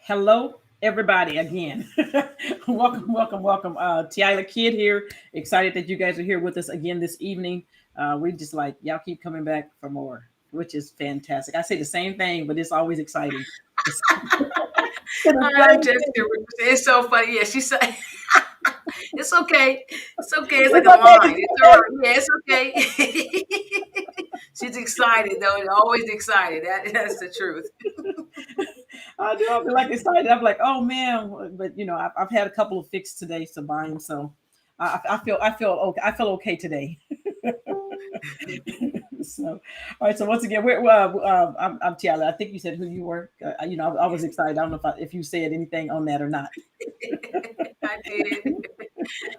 Hello, everybody, again. welcome. Tiala Kid here. Excited that you guys are here with us again this evening. We just like y'all keep coming back for more, which is fantastic. I say the same thing, but it's always exciting. It's, All right, Jessica, it's so funny. Yeah, she said, "It's okay, it's okay." It's like it's a line. okay. It's all right. Yeah, it's okay. She's excited though. Always excited. That's the truth. I do. I'm like excited. I'm like, oh man, but I've had a couple of fixes today, so buying. So I feel okay. I feel okay today. So, all right. So once again, I'm Tiala. I think you said who you were. I was excited. I don't know if you said anything on that or not. I did.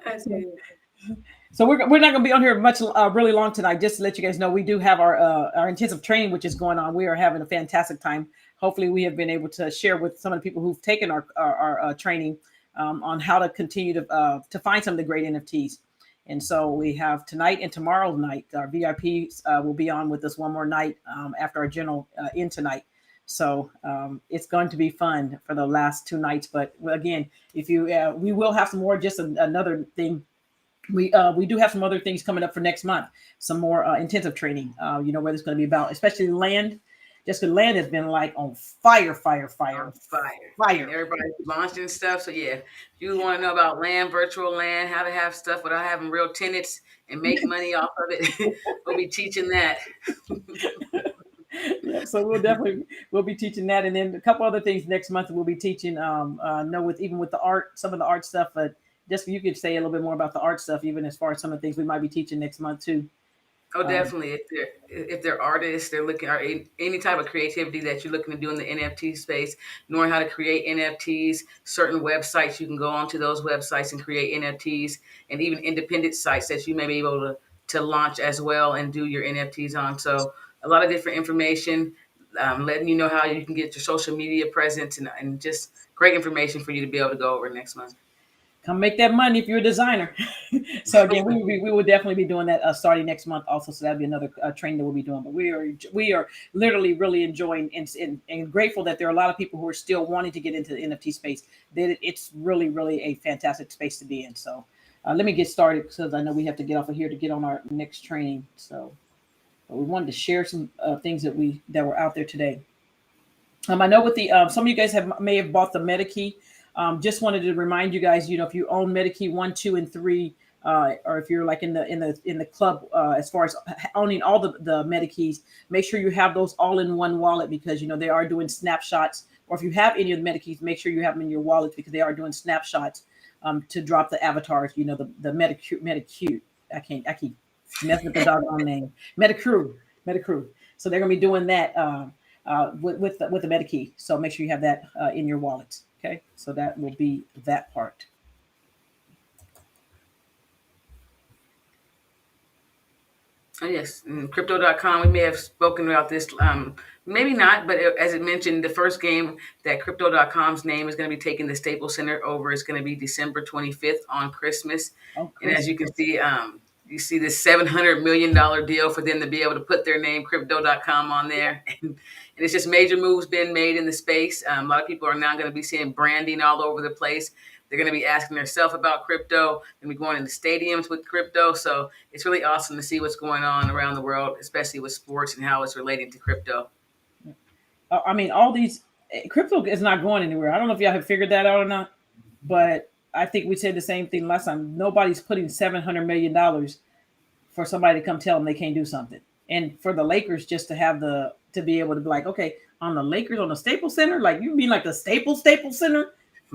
I So, did. so we're not going to be on here much, really long tonight. Just to let you guys know, we do have our intensive training, which is going on. We are having a fantastic time. Hopefully, we have been able to share with some of the people who've taken our training on how to continue to find some of the great NFTs. And so we have tonight and tomorrow night. Our VIPs will be on with us one more night after our general in tonight. So it's going to be fun for the last two nights. But again, if you we will have some more. Just another thing, we do have some other things coming up for next month. Some more intensive training. Where it's going to be about, especially land. Just because land has been like on fire, On fire. And fire. everybody's launching stuff. So yeah, if you want to know about land, virtual land, how to have stuff without having real tenants and make money off of it, we'll be teaching that. Yeah, so we'll be teaching that, and then a couple other things next month. We'll be teaching no with even with the art, some of the art stuff, but just you could say a little bit more about the art stuff, even as far as some of the things we might be teaching next month too. Oh, um, definitely. If they're artists, they're looking or any type of creativity that you're looking to do in the NFT space, knowing how to create NFTs, certain websites you can go onto those websites and create NFTs, and even independent sites that you may be able to launch as well and do your NFTs on. So a lot of different information, letting you know how you can get your social media presence and just great information for you to be able to go over next month. Come make that money if you're a designer. So again, we will definitely be doing that starting next month also. So that'll be another training that we'll be doing. But we are literally really enjoying and grateful that there are a lot of people who are still wanting to get into the NFT space. That it's really a fantastic space to be in. So let me get started because I know we have to get off of here to get on our next training. So but we wanted to share some things that were out there today. I know with the some of you guys may have bought the Metakey. Just wanted to remind you guys, if you own Metakey 1, 2, and 3, or if you're like in the club as far as owning all the Metakeys, make sure you have those all in one wallet because they are doing snapshots. Or if you have any of the Metakeys, make sure you have them in your wallet because they are doing snapshots to drop the avatars. The Metacute. I keep messing up the doggone name. Metacrew. So they're gonna be doing that. With the Metakey. So make sure you have that in your wallet. Okay, so that will be that part. Oh, yes, crypto.com. We may have spoken about this, maybe not, but as it mentioned, the first game that crypto.com's name is going to be taking the Staples Center over is going to be December 25th on Christmas. Oh, And as Chris. you can see, you see this $700 million deal for them to be able to put their name crypto.com on there. And it's just major moves being made in the space. A lot of people are now going to be seeing branding all over the place. They're going to be asking themselves about crypto and be going into stadiums with crypto. So it's really awesome to see what's going on around the world, especially with sports and how it's relating to crypto. I mean, all these crypto is not going anywhere. I don't know if y'all have figured that out or not, but I think we said the same thing last time. Nobody's putting $700 million for somebody to come tell them they can't do something, and for the Lakers just to have to be able to be like, okay, on the Lakers on the Staples Center, like you mean like the Staples Center?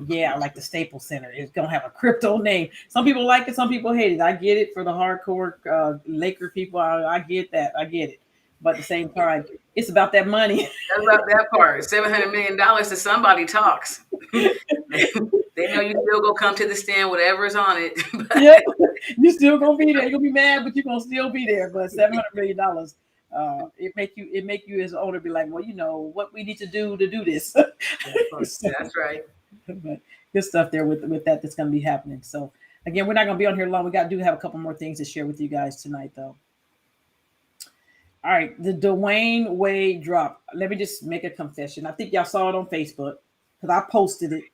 Yeah, like the Staples Center is gonna have a crypto name. Some people like it, some people hate it. I get it for the hardcore Laker people. I get that. I get it. But at the same time, it's about that money. That's about that part. $700 million to somebody talks. They know you still go come to the stand, whatever's on it. Yeah, you still gonna be there. You're gonna be mad, but you're gonna still be there. But $700 million, it make you as an owner be like, well, what we need to do this. So, That's right. but good stuff there with that's gonna be happening. So again, we're not gonna be on here long. We do have a couple more things to share with you guys tonight, though. All right, the Dwayne Wade drop. Let me just make a confession. I think y'all saw it on Facebook. because I posted it.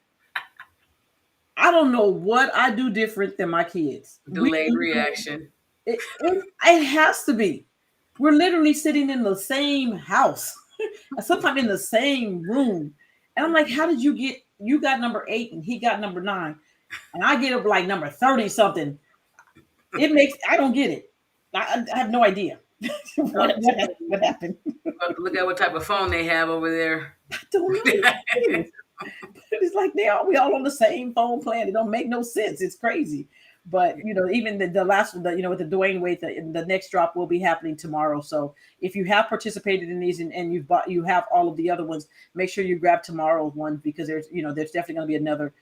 I don't know what I do different than my kids. Delayed reaction. It has to be. We're literally sitting in the same house, sometimes in the same room. And I'm like, how did you got number 8 and he got number 9? And I get up like number 30 something. I don't get it. I have no idea what happened. Look at what type of phone they have over there. I don't know. It's like we all on the same phone plan. It don't make no sense. It's crazy. But even the last one, with the Dwayne Wade, the next drop will be happening tomorrow. So if you have participated in these and you have all of the other ones, make sure you grab tomorrow's one, because there's definitely going to be another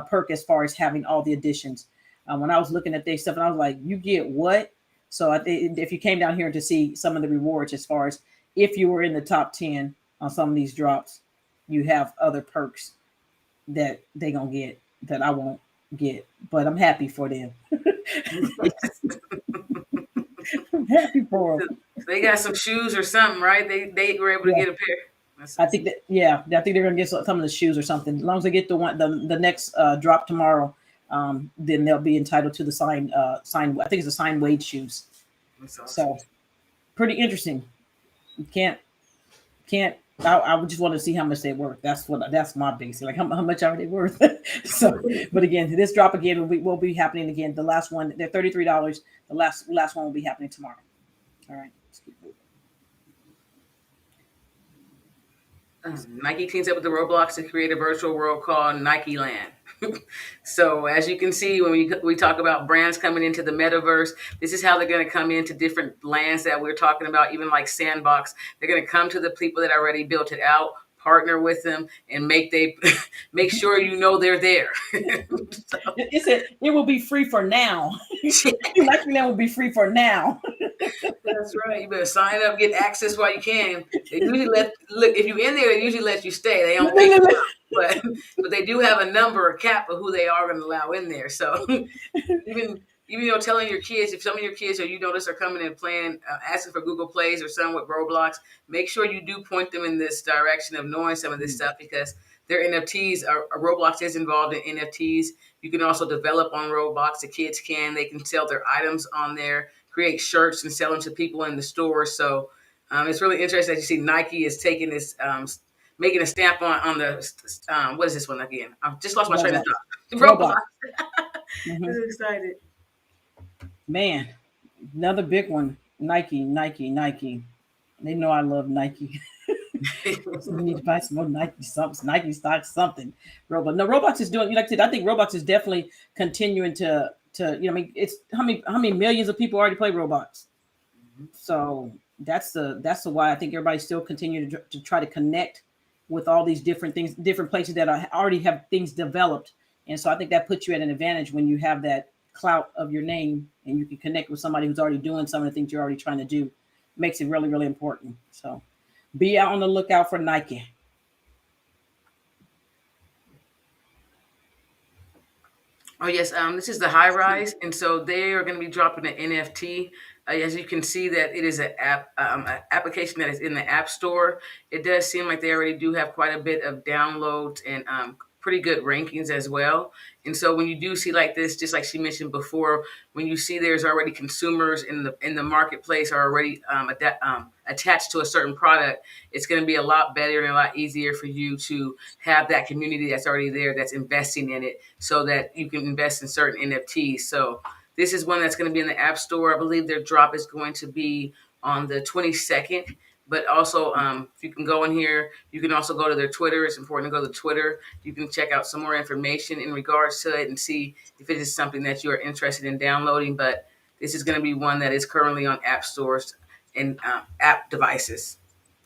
perk as far as having all the additions. When I was looking at their stuff, and I was like, you get what? So I think if you came down here to see some of the rewards, as far as if you were in the top 10 on some of these drops, you have other perks that they gonna get that I won't get, but I'm happy for them. I'm happy for them. They got some shoes or something, right? They were able to get a pair. I think I think they're gonna get some of the shoes or something. As long as they get the next drop tomorrow, then they'll be entitled to the sign. I think it's the sign Wade shoes. Awesome. So pretty interesting. You can't. I would just want to see how much they worth. That's my basic. Like how much are they worth? So, but again, this drop again will be happening again. The last one, they're $33. The last one will be happening tomorrow. All right. Nike teams up with the Roblox to create a virtual world called Nike Land. So as you can see, when we talk about brands coming into the metaverse, this is how they're going to come into different lands that we're talking about, even like Sandbox. They're going to come to the people that already built it out, partner with them, and make sure they're there. So. It will be free for now. Nike Land will be free for now. That's right. You better sign up, get access while you can. They usually if you're in there, they usually let you stay. They don't take you out, but they do have a number, a cap of who they are going to allow in there. So even telling your kids, if some of your kids or you notice are coming and playing, asking for Google Plays or some with Roblox, make sure you do point them in this direction of knowing some of this stuff, because their NFTs Roblox is involved in NFTs. You can also develop on Roblox. The kids they can sell their items on there, create shirts and sell them to people in the store. So it's really interesting that you see Nike is taking this, making a stamp on the, what is this one again? I just lost my train of thought. Roblox. I'm excited. Man, another big one. Nike. They know I love Nike. We need to buy some more Nike stock something. Roblox is doing, like I said, I think Roblox is definitely continuing to it's how many millions of people already play Roblox. So that's the why I think everybody's still continuing to try to connect with all these different things, different places that already have things developed. And so I think that puts you at an advantage when you have that clout of your name and you can connect with somebody who's already doing some of the things you're already trying to do. Makes it really, really important. So be out on the lookout for Nike. Oh yes, this is the High Rise, and so they are going to be dropping an NFT. As you can see, that it is an application that is in the App Store. It does seem like they already do have quite a bit of downloads and pretty good rankings as well. And so when you do see like this, just like she mentioned before, when you see there's already consumers in the marketplace are already attached to a certain product, it's going to be a lot better and a lot easier for you to have that community that's already there that's investing in it, so that you can invest in certain NFTs. So this is one that's going to be in the App Store. I believe their drop is going to be on the 22nd. But also, if you can go in here, you can also go to their Twitter. It's important to go to Twitter. You can check out some more information in regards to it and see if it is something that you are interested in downloading. But this is going to be one that is currently on app stores and app devices.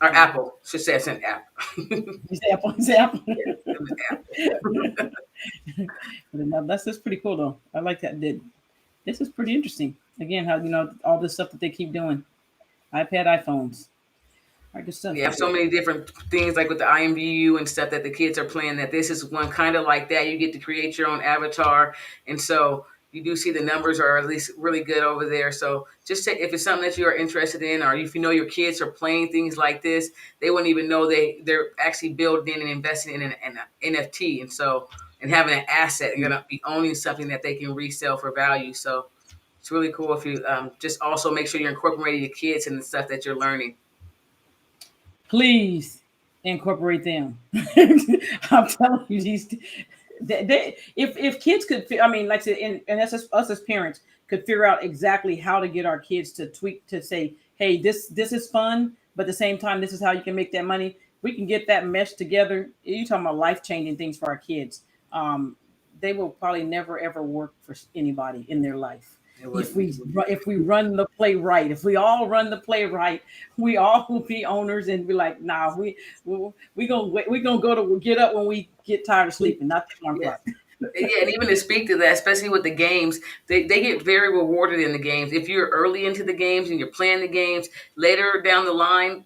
Or Apple. Should say it's an app. It's Apple. That's just pretty cool, though. I like that. This is pretty interesting. Again, how, all this stuff that they keep doing. iPad, iPhones. Good stuff. You have so many different things like with the IMVU and stuff that the kids are playing, that this is one kind of like that. You get to create your own avatar. And so you do see the numbers are at least really good over there. So just if it's something that you are interested in, or if you know your kids are playing things like this, they wouldn't even know they're actually building in and investing in an NFT, and so and having an asset and gonna be owning something that they can resell for value. So it's really cool if you just also make sure you're incorporating your kids in the stuff that you're learning. Please incorporate them. I'm telling you, if kids could, I mean, like I said, and us as parents could figure out exactly how to get our kids to tweak to say, hey, this is fun, but at the same time, this is how you can make that money. We can get that mesh together. You're talking about life changing things for our kids. They will probably never ever work for anybody in their life. If we run the play right, if we all run the play right, we all will be owners and be like, nah, we gonna go to get up when we get tired of sleeping, not the alarm clock. Yeah, and even to speak to that, especially with the games, they get very rewarded in the games. If you're early into the games and you're playing the games, later down the line,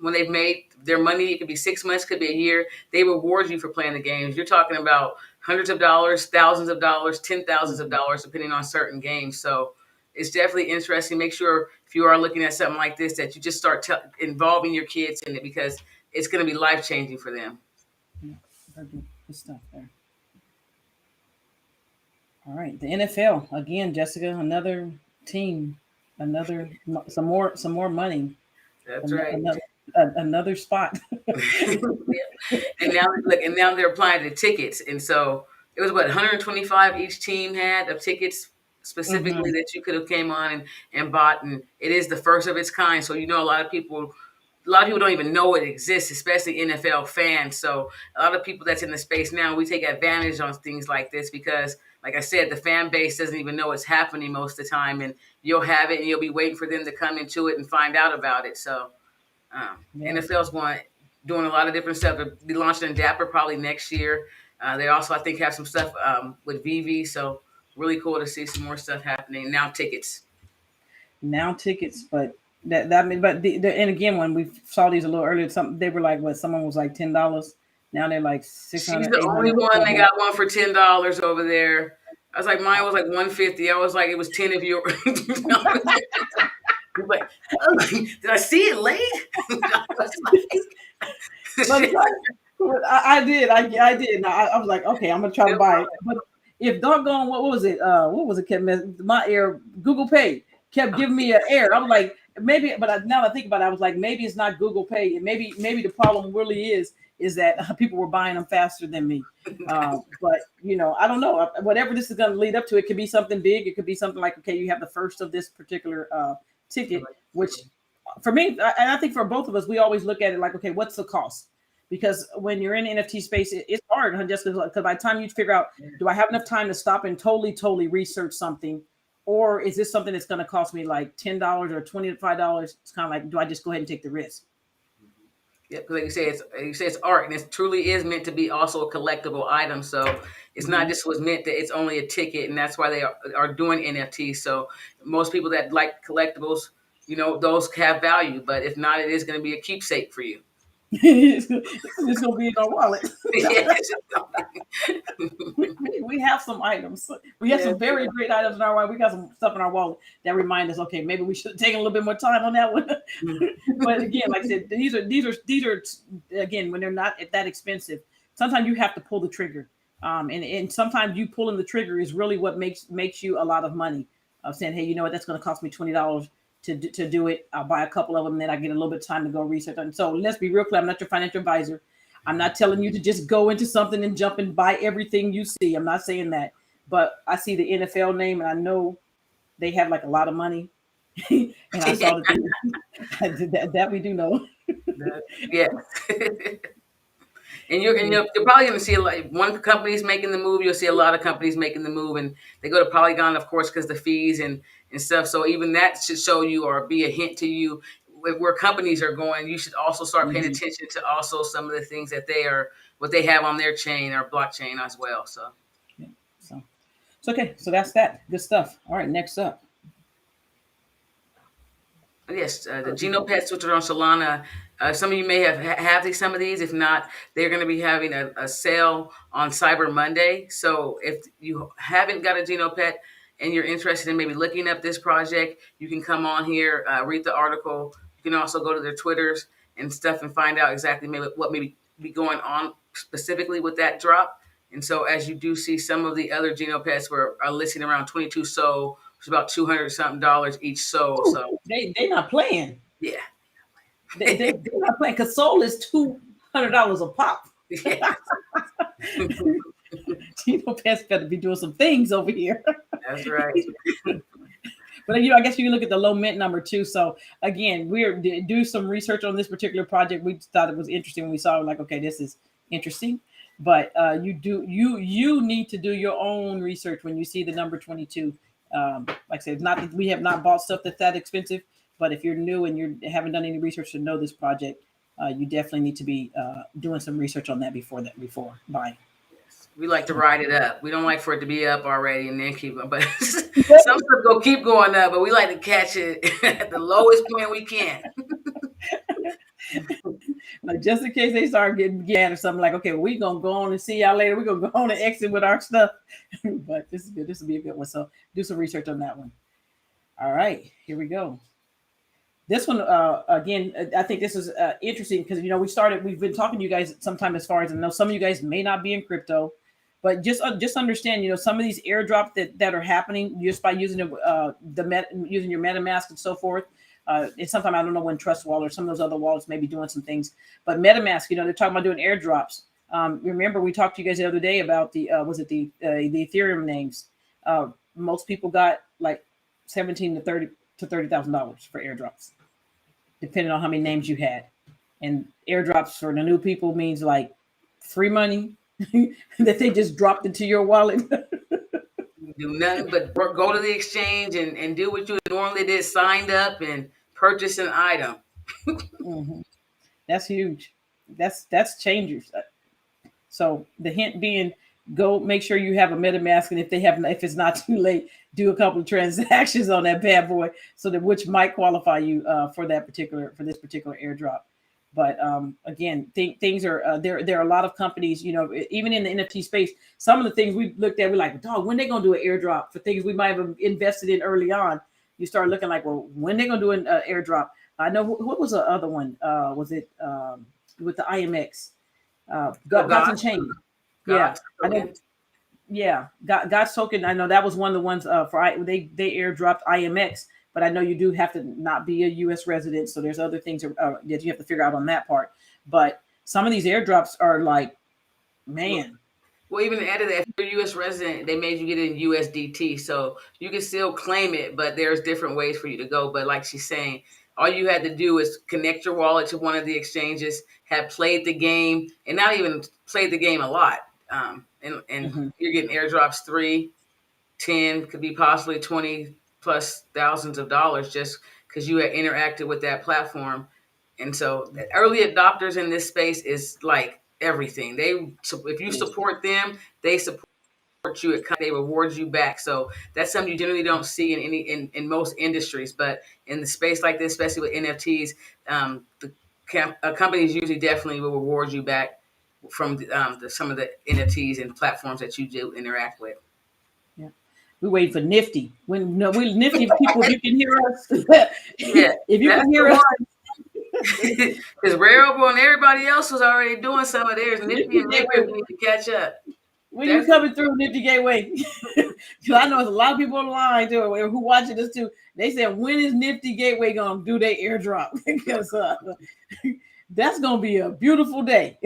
when they've made their money, it could be 6 months, could be a year, they reward you for playing the games. You're talking about hundreds of dollars, thousands of dollars, $10,000s, depending on certain games. So it's definitely interesting. Make sure if you are looking at something like this, that you just start involving your kids in it, because it's going to be life changing for them. Yeah, good stuff there. All right, the NFL again, Jessica. Another team, some more money. That's right. Another spot. Yeah. And now look, and now they're applying to tickets, and so it was what 125 each team had of tickets specifically that you could have came on and bought, and it is the first of its kind. So a lot of people don't even know it exists, especially NFL fans. So a lot of people that's in the space now, we take advantage on things like this because, like I said, the fan base doesn't even know it's happening most of the time, and you'll have it, and you'll be waiting for them to come into it and find out about it. So NFL's doing a lot of different stuff. They'll be launching in Dapper probably next year. They also, I think, have some stuff with VV. So really cool to see some more stuff happening now. Tickets, but and again, when we saw these a little earlier, they were like what? Someone was like $10. Now they're like 600. She's the only one. They got one for $10 over there. I was like, mine was like 150. I was like, it was 10 of your. Like, did I see it late? I did. I did. I was like, okay, I'm gonna try to buy it. But if doggone, what was it? What was it? Kept my air. Google Pay kept giving me an error. I was like, maybe. But now I think about it, I was like, maybe it's not Google Pay. And maybe the problem really is that people were buying them faster than me. But I don't know. Whatever this is going to lead up to, it could be something big. It could be something like, okay, you have the first of this particular ticket, which for me, and I think for both of us, we always look at it like, okay, what's the cost? Because when you're in NFT space, it's hard, just because by the time you figure out, do I have enough time to stop and totally research something, or is this something that's going to cost me like $10 or $25? It's kind of like, do I just go ahead and take the risk? Yeah, because like you say, it's art, and it truly is meant to be also a collectible item. So it's not just was meant that it's only a ticket, and that's why they are doing NFTs. So most people that like collectibles, those have value. But if not, it is going to be a keepsake for you. It's gonna be in our wallet. We have some items. We have some very great items in our wallet. We got some stuff in our wallet that remind us, okay, maybe we should have taken a little bit more time on that one. But again, like I said, these are again, when they're not that expensive, sometimes you have to pull the trigger. And sometimes you pulling the trigger is really what makes you a lot of money. Of saying, hey, you know what, that's gonna cost me $20 to do it. I'll buy a couple of them, and then I get a little bit of time to go research. And so let's be real clear. I'm not your financial advisor. I'm not telling you to just go into something and jump and buy everything you see. I'm not saying that, but I see the NFL name and I know they have like a lot of money. And I saw that we do know. Yeah. And you're probably going to see one company's making the move. You'll see a lot of companies making the move, and they go to Polygon, of course, because the fees and stuff. So even that should show you or be a hint to you where companies are going. You should also start paying attention to also some of the things that what they have on their chain or blockchain as well. So, yeah, so okay. So that's that. Good stuff. All right. Next up. Yes, the Genopets, which are on Solana, Some of you may have some of these. If not, they're going to be having a sale on Cyber Monday. So if you haven't got a Genopet and you're interested in maybe looking up this project, you can come on here, read the article. You can also go to their Twitters and stuff and find out exactly maybe what may be going on specifically with that drop. And so as you do see, some of the other Genopets are listing around 22 SOL, which is about $200 something each SOL. Ooh, So they not playing. yeah. They're not playing because SOL is $200 a pop. Yeah. Genopets better be doing some things over here. That's right. But I guess you can look at the low mint number too. So again, we're do some research on this particular project. We thought it was interesting when we saw it. Like, okay, this is interesting. But you need to do your own research when you see the number 22. Like I said, not that we have not bought stuff that's that expensive, but if you're new and you haven't done any research to know this project, you definitely need to be doing some research on that before buying. We like to ride it up. We don't like for it to be up already and then keep up. But some stuff keep going up, but we like to catch it at the lowest point we can. Like just in case they start getting mad or something, like, okay, we're gonna go on and see y'all later. We're gonna go on and exit with our stuff. But this is good. This will be a good one. So do some research on that one. All right, here we go. This one, again, I think this is interesting because we've been talking to you guys sometime as far as I know some of you guys may not be in crypto, but just understand, some of these airdrops that are happening just by using using your MetaMask and so forth. And sometimes I don't know when Trust Wallet or some of those other wallets may be doing some things, but MetaMask, they're talking about doing airdrops. Remember, we talked to you guys the other day about the Ethereum names. Most people got like $17,000 to $30,000 for airdrops, depending on how many names you had. And airdrops for the new people means like free money that they just dropped into your wallet. Do nothing but go to the exchange and do what you normally did, signed up and purchase an item. Mm-hmm. That's huge. That's changers. So the hint being, go make sure you have a MetaMask, and if it's not too late, do a couple of transactions on that bad boy, so that which might qualify you for this particular airdrop. But again, things are there are a lot of companies, even in the NFT space. Some of the things we looked at, we're like, dog, when they gonna do an airdrop for things we might have invested in early on? You start looking like, well, when they gonna do an airdrop? I know what was the other one? Was it with the IMX? Gods and Chain. Yeah, I know. Yeah, God's Token. I know that was one of the ones they airdropped IMX, but I know you do have to not be a U.S. resident, so there's other things that you have to figure out on that part. But some of these airdrops are like, man. Well, even added that if you're a U.S. resident, they made you get it in USDT, so you can still claim it, but there's different ways for you to go. But like she's saying, all you had to do is connect your wallet to one of the exchanges, have played the game, and not even played the game a lot. And you're getting airdrops 3, 10, could be possibly 20 plus thousands of dollars just because you had interacted with that platform. And so the early adopters in this space is like everything. If you support them, they support you. They reward you back. So that's something you generally don't see in most industries. But in the space like this, especially with NFTs, companies usually definitely will reward you back from some of the NFTs and platforms that you do interact with. Yeah, we're waiting for Nifty. When we Nifty people, if you can hear us, yeah, if you can hear us, because Rareable and everybody else was already doing some of theirs. Nifty and Maker need to catch up. When you coming through Nifty Gateway? Because I know there's a lot of people online too who watching this too. They said, when is Nifty Gateway gonna do their airdrop? Because that's gonna be a beautiful day.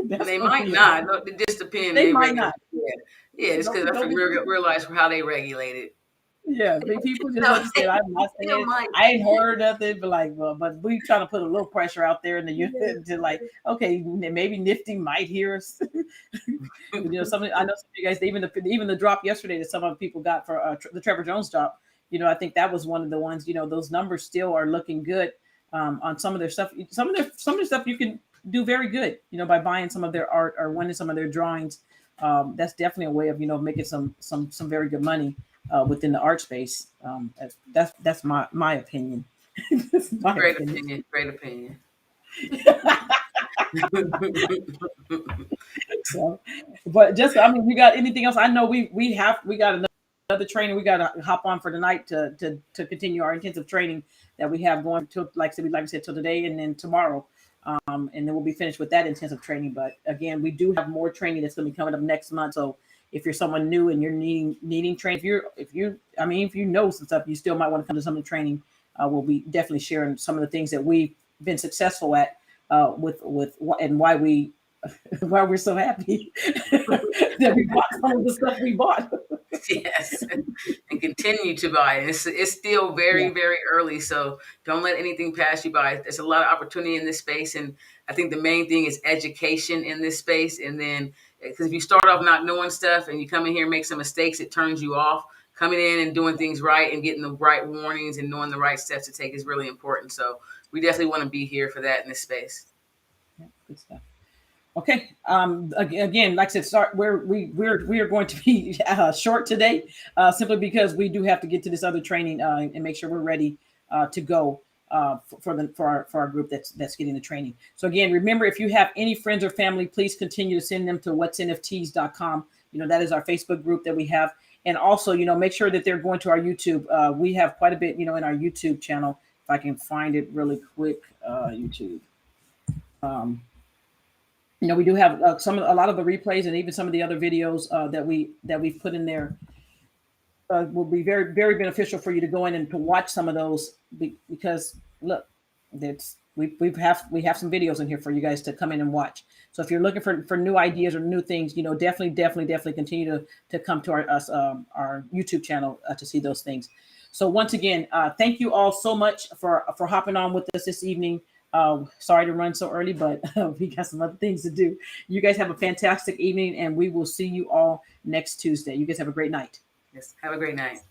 They might not. It just depends. They might not. Yeah, it's because I realize how they regulate it. Yeah, people just understand. I'm not saying I ain't heard nothing, but we trying to put a little pressure out there in the unit to like, okay, maybe Nifty might hear us. I know some of you guys, even the drop yesterday that some of the people got for the Trevor Jones drop. I think that was one of the ones. Those numbers still are looking good on some of their stuff. Some of the stuff you can do very good, by buying some of their art or winning some of their drawings. That's definitely a way of making some very good money within the art space. That's my opinion. This is my Great opinion. opinion. Great opinion. So, but just, I mean, you got anything else? I know we got another training we got to hop on for tonight to continue our intensive training that we have going to, like I said, till today and then tomorrow. And then we'll be finished with that intensive training. But again, we do have more training that's going to be coming up next month. So if you're someone new and you're needing training, if you know some stuff, you still might want to come to some of the training. We'll be definitely sharing some of the things that we've been successful at with and why we're so happy that we bought some of the stuff we bought. Yes, and continue to buy. It's still very, Yeah. very early, so don't let anything pass you by. There's a lot of opportunity in this space, and I think the main thing is education in this space. And then, because if you start off not knowing stuff and you come in here and make some mistakes, it turns you off. Coming in and doing things right and getting the right warnings and knowing the right steps to take is really important. So we definitely want to be here for that in this space. Yeah, good stuff. Okay. Again, like I said, we are going to be short today, simply because we do have to get to this other training and make sure we're ready to go for our group that's getting the training. So again, remember, if you have any friends or family, please continue to send them to whatsnfts.com. That is our Facebook group that we have, and also make sure that they're going to our YouTube. We have quite a bit in our YouTube channel. If I can find it really quick, YouTube. We do have a lot of the replays and even some of the other videos that we've put in there will be very, very beneficial for you to go in and to watch some of those because look, we have some videos in here for you guys to come in and watch. So if you're looking for new ideas or new things, definitely continue to come to our YouTube channel to see those things. So once again, thank you all so much for hopping on with us this evening. Sorry to run so early, but we got some other things to do. You guys have a fantastic evening, and we will see you all next Tuesday. You guys have a great night. Yes, have a great night.